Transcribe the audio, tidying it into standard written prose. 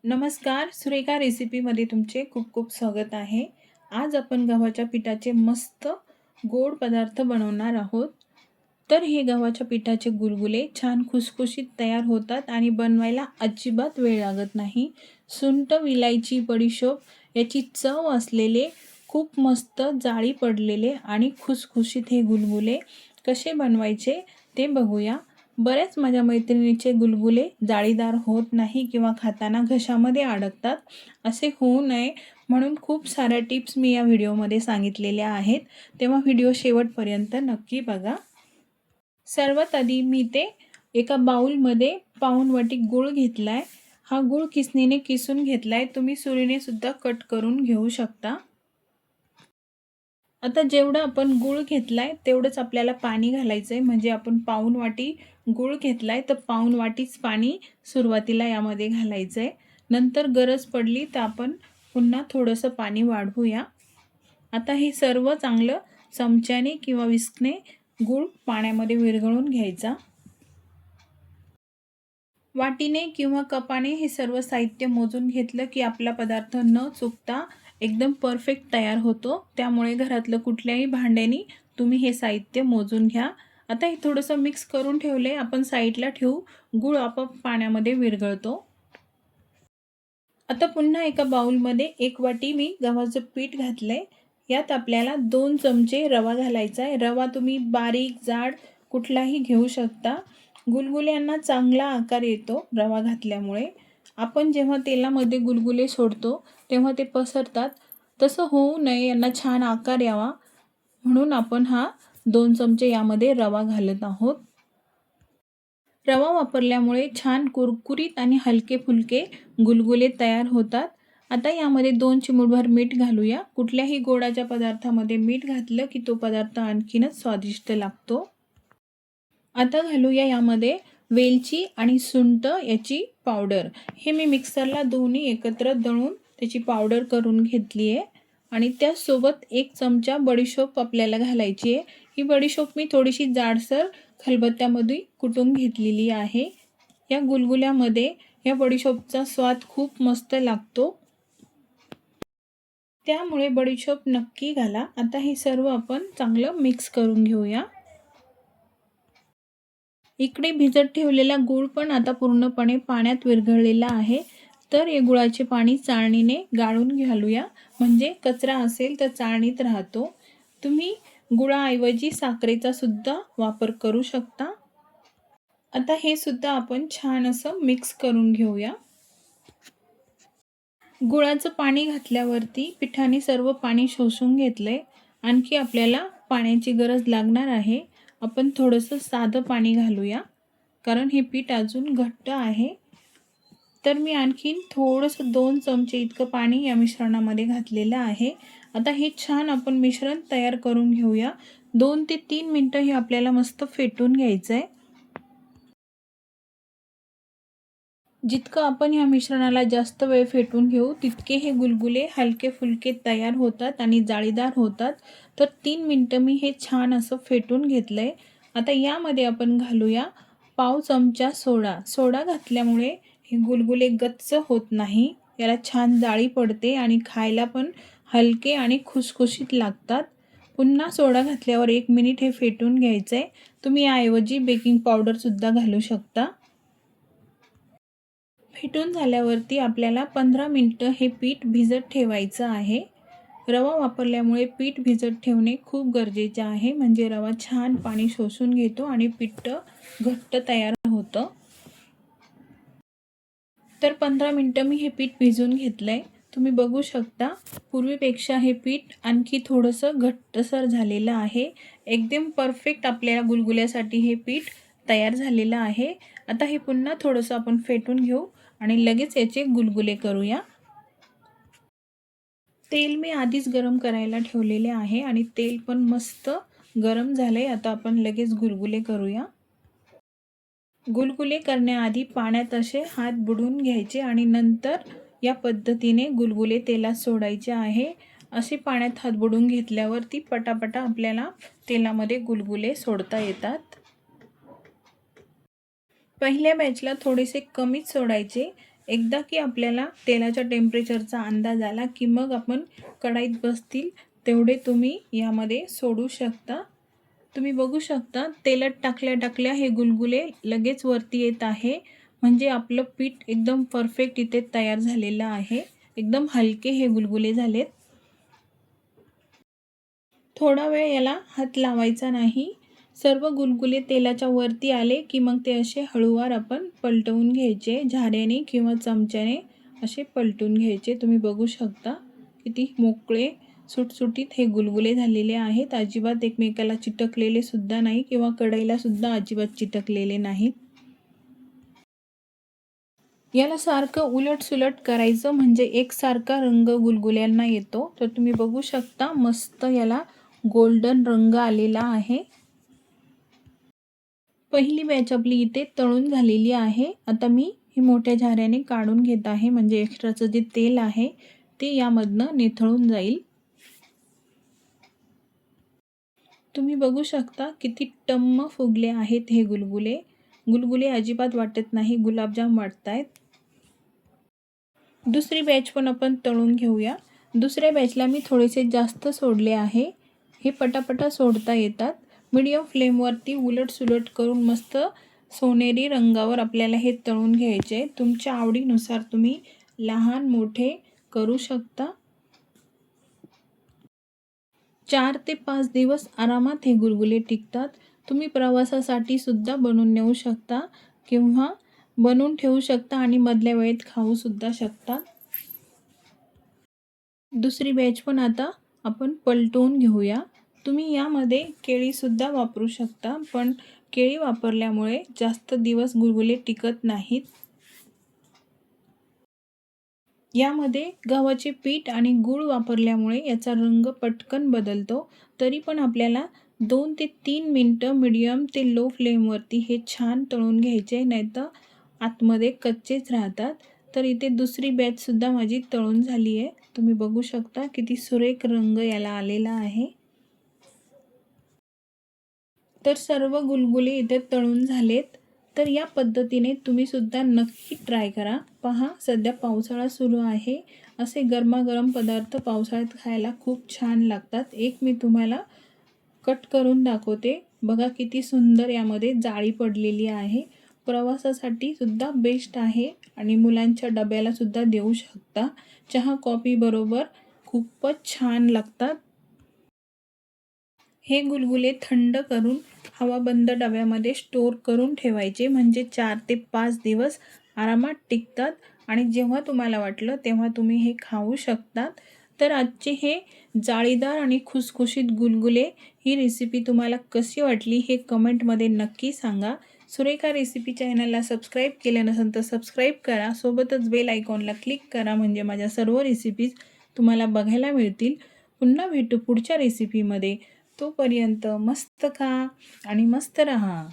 नमस्कार, सुरेखा रेसिपीमध्ये तुमचे खूप खूप स्वागत आहे. आज आपण गव्हाच्या पिठाचे मस्त गोड पदार्थ बनवणार आहोत. तर हे गव्हाच्या पिठाचे गुलगुले छान खुसखुशीत तयार होतात आणि बनवायला अजिबात वेळ लागत नाही. सुंठ, विलायची, बडीशोप याची चव असलेले खूप मस्त जाळी पडलेले आणि खुसखुशीत हे गुलगुले कसे बनवायचे ते बघूया. बऱ्याच माझ्या मैत्रिणीचे गुलगुले जाळीदार होत नाही किंवा खाताना घशामध्ये अडकतात. असे होऊ नये म्हणून खूप साऱ्या टिप्स मी या व्हिडिओमध्ये सांगितलेल्या आहेत. तेव्हा व्हिडिओ शेवटपर्यंत नक्की बघा. सर्वात आधी मी ते एका बाउलमध्ये पाऊण वाटी गूळ घेतलाय. हा गूळ किसणीने किसून घेतलाय. तुम्ही सुरीने सुद्धा कट करून घेऊ शकता. आता जेवढं आपण गूळ घेतलाय तेवढंच आपल्याला पाणी घालायचं आहे. म्हणजे आपण पाऊण वाटी गूळ घेतलाय तर पाऊण वाटीच पाणी सुरुवातीला यामध्ये घालायचं आहे. नंतर गरज पडली तर आपण पुन्हा थोडंसं पाणी वाढवूया. आता हे सर्व चांगलं चमच्याने किंवा विस्कने गूळ पाण्यामध्ये विरघळून घ्यायचा. वाटीने किंवा कपाने हे सर्व साहित्य मोजून घेतलं की आपला पदार्थ न चुकता एकदम परफेक्ट तयार होतो. त्यामुळे घरातलं कुठल्याही भांड्याने तुम्ही हे साहित्य मोजून घ्या. आता हे थोडंसं मिक्स करून ठेवले आपण साईडला ठेवू. गूळ आपोआप पाण्यामध्ये विरघळतो. आता पुन्हा एका बाउलमध्ये 1 वाटी मी गव्हाचं पीठ घातलंय. यात आपल्याला 2 चमचे रवा घालायचा आहे. रवा तुम्ही बारीक जाड कुठलाही घेऊ शकता. गुलगुल्यांना चांगला आकार येतो रवा घातल्यामुळे. आपण जेव्हा तेलामध्ये गुलगुले सोडतो तेव्हा ते पसरतात. तसं होऊ नये, यांना छान आकार यावा म्हणून आपण हा 2 चमचे यामध्ये रवा घालत आहोत. रवा वापरल्यामुळे छान कुरकुरीत आणि हलके फुलके गुलगुले तयार होतात. आता यामध्ये 2 चिमूटभर मीठ घालूया. कुठल्याही गोडाच्या पदार्थामध्ये मीठ घातलं की तो पदार्थ आणखीनच स्वादिष्ट लागतो. आता घालूया यामध्ये वेलची आणि सुंठ याची पावडर. हे मी मिक्सरला दोन्ही एकत्र दळून त्याची पावडर करून घेतली आहे. आणि त्याचसोबत 1 चमचा बडीशोप आपल्याला घालायची आहे. ही बडीशोप मी थोडीशी जाडसर खलबत्त्यामध्ये कुटून घेतलेली आहे. या गुलगुल्यामध्ये या बडीशोपचा स्वाद खूप मस्त लागतो. त्यामुळे बडीशोप नक्की घाला. आता हे सर्व आपण चांगलं मिक्स करून घेऊया. इकडे भिजत ठेवलेला गूळ पण आता पूर्णपणे पाण्यात विरघळलेला आहे. तर हे गुळाचे पाणी चाळणीने गाळून घालूया. म्हणजे कचरा असेल तर चाळणीत राहतो. तुम्ही गुळाऐवजी साखरेचा सुद्धा वापर करू शकता. आता हे सुद्धा आपण छान असं मिक्स करून घेऊया. गुळाचं पाणी घातल्यावरती पिठाने सर्व पाणी शोषून घेतलंय. आणखी आपल्याला पाण्याची गरज लागणार आहे. आपण थोडंसं साधं पाणी घालूया कारण हे पीठ अजून घट्ट आहे. तर मी आणखीन थोडंसं 2 चमचे इतकं पाणी या मिश्रणामध्ये घातलेलं आहे. आता हे छान आपण मिश्रण तयार करून घेऊया. 2 ते 3 मिनिटं हे आपल्याला मस्त फेटून घ्यायचं आहे. जितकं आपण ह्या मिश्रणाला जास्त वेळ फेटून घेऊ तितके हे गुलगुले हलके फुलके तयार होतात आणि जाळीदार होतात. तर 3 मिनिटं मी हे छान असं फेटून घेतलंय. आता यामध्ये आपण घालूया पाव चमचा सोडा. सोडा घातल्यामुळे हे गुलगुले गच्च होत नाही. याला छान जाळी पडते आणि खायला पण हलके आणि खुसखुशीत लागतात. पुन्हा सोडा घातल्यावर 1 मिनिट हे फेटून घ्यायचं आहे. तुम्ही याऐवजी बेकिंग पावडरसुद्धा घालू शकता. फेटून झाल्यावरती आपल्याला 15 मिनिटं हे पीठ भिजत ठेवायचं आहे. रवा वापरल्यामुळे पीठ भिजत ठेवणे खूप गरजेचे आहे. म्हणजे रवा छान पाणी शोषून घेतो आणि पीठ घट्ट तयार होतं. तर 15 मिनिटं मी हे पीठ भिजवून घेतलंय. तुम्ही बघू शकता पूर्वीपेक्षा हे पीठ आणखी थोडंसं घट्टसर झालेलं आहे. एकदम परफेक्ट आपल्याला गुलगुल्यासाठी हे पीठ तयार झालेलं आहे. आता हे पुन्हा थोडंसं आपण फेटून घेऊ आणि लगेच याचे गुलगुले करूया. तेल मी आधीच गरम करायला ठेवलेले आहे आणि तेल पण मस्त गरम झालंय. आता आपण लगेच गुलगुले करूया. गुलगुले करण्याआधी पाण्यात असे हात बुडवून घ्यायचे आणि नंतर या पद्धतीने गुलगुले तेलात सोडायचे आहे. असे पाण्यात हात बुडवून घेतल्यावरती पटापटा आपल्याला तेलामध्ये गुलगुले सोडता येतात. पहिल्या बॅचला थोडेसे कमीच सोडायचे. एकदा की आपल्याला तेलाच्या टेम्परेचरचा अंदाज आला की मग आपण कढईत बसतील तेवढे तुम्ही यामध्ये सोडू शकता. तुम्ही बघू शकता तेलात टाकल्या हे गुलगुले लगेच वरती येत आहे. म्हणजे आपलं पीठ एकदम परफेक्ट इथे तयार झालेलं आहे. एकदम हलके हे गुलगुले झालेत. थोडा वेळ याला हात लावायचा नाही. सर्व गुलगुले तेलाच्या वरती आले की मग ते असे हळूवार आपण पलटवून घ्यायचे. झाऱ्याने किंवा चमच्याने असे पलटून घ्यायचे. तुम्ही बघू शकता किती मोकळे सुटसुटीत हे गुलगुले झालेले आहेत. अजिबात एकमेकाला चिटकलेले सुद्धा नाही किंवा कढईला सुद्धा अजिबात चिटकलेले नाहीत. याला सारखं उलट-सुलट करायचं म्हणजे एकसारखा रंग गुलगुल्यांना येतो. तर तुम्ही बघू शकता मस्त याला गोल्डन रंग आलेला आहे. पहिली बॅच आपली इथे तळून झालेली आहे. आता मी ही मोठ्या झाऱ्याने काढून घेत आहे म्हणजे एक्स्ट्राचं जे तेल आहे ते यामधनं निथळून जाईल. तुम्ही बघू शकता किती टम्म फुगले आहेत हे गुलगुले. गुलगुले अजिबात वाटत नाही गुलाबजाम वाटतायत. दुसरी बॅच पण आपण तळून घेऊया. दुसऱ्या बॅचला मी थोडेसे जास्त सोडले आहे. हे पटापटा सोडता येतात. मीडियम फ्लेमवरती उलट-सुलट करून मस्त सोनेरी रंगावर आपल्याला हे तळून घ्यायचे. तुमच्या आवडीनुसार तुम्ही लहान मोठे करू शकता. 4 ते 5 दिवस आरामात हे गुलगुले टिकतात. तुम्ही प्रवासासाठी सुद्धा बनवून नेऊ शकता किंवा बनवून ठेवू शकता आणि मधल्या वेळेत खाऊ सुद्धा शकता. दुसरी बॅच पण आता आपण पलटवून घेऊया. तुम्ही यामध्ये केळीसुद्धा वापरू शकता, पण केळी वापरल्यामुळे जास्त दिवस गुलगुले टिकत नाहीत. यामध्ये गव्हाचे पीठ आणि गूळ वापरल्यामुळे याचा रंग पटकन बदलतो. तरी पण आपल्याला 2 ते 3 मिनिटं मीडियम ते लो फ्लेमवरती हे छान तळून घ्यायचे, नाहीतर आतमध्ये कच्चेच राहतात. तर इथे दुसरी बॅचसुद्धा माझी तळून झाली आहे. तुम्ही बघू शकता किती सुरेख रंग याला आलेला आहे. तर सर्व गुलगुले इथे तळून झालेत. तर या पद्धतीने तुम्ही सुद्धा नक्की ट्राय करा. पहा सध्या पावसाळा सुरू आहे. असे गरमागरम पदार्थ पावसाळ्यात खायला खूप छान लागतात. एक मी तुम्हाला कट करून दाखवते. बघा किती सुंदर यामध्ये जाळी पडलेली आहे. प्रवासासाठी सुद्धा बेस्ट आहे आणि मुलांच्या डब्याला सुद्धा देऊ शकता. चहा कॉफी बरोबर खूपच छान लागतात. हे गुलगुले थंड करून हवाबंद डब्यामध्ये स्टोर करून ठेवायचे म्हणजे 4 ते 5 दिवस आरामात टिकतात आणि जेव्हा तुम्हाला वाटलं तेव्हा तुम्ही हे खाऊ शकतात. तर आजचे हे जाळीदार आणि खुसखुशीत गुलगुले ही रेसिपी तुम्हाला कशी वाटली हे कमेंटमध्ये नक्की सांगा. सुरेखा रेसिपी चॅनलला सबस्क्राईब केलं नसेल तर सबस्क्राईब करा. सोबतच बेल आयकॉनला क्लिक करा म्हणजे माझ्या सर्व रेसिपीज तुम्हाला बघायला मिळतील. पुन्हा भेटू पुढच्या रेसिपीमध्ये. तोपर्यंत मस्त खा आणि मस्त रहा.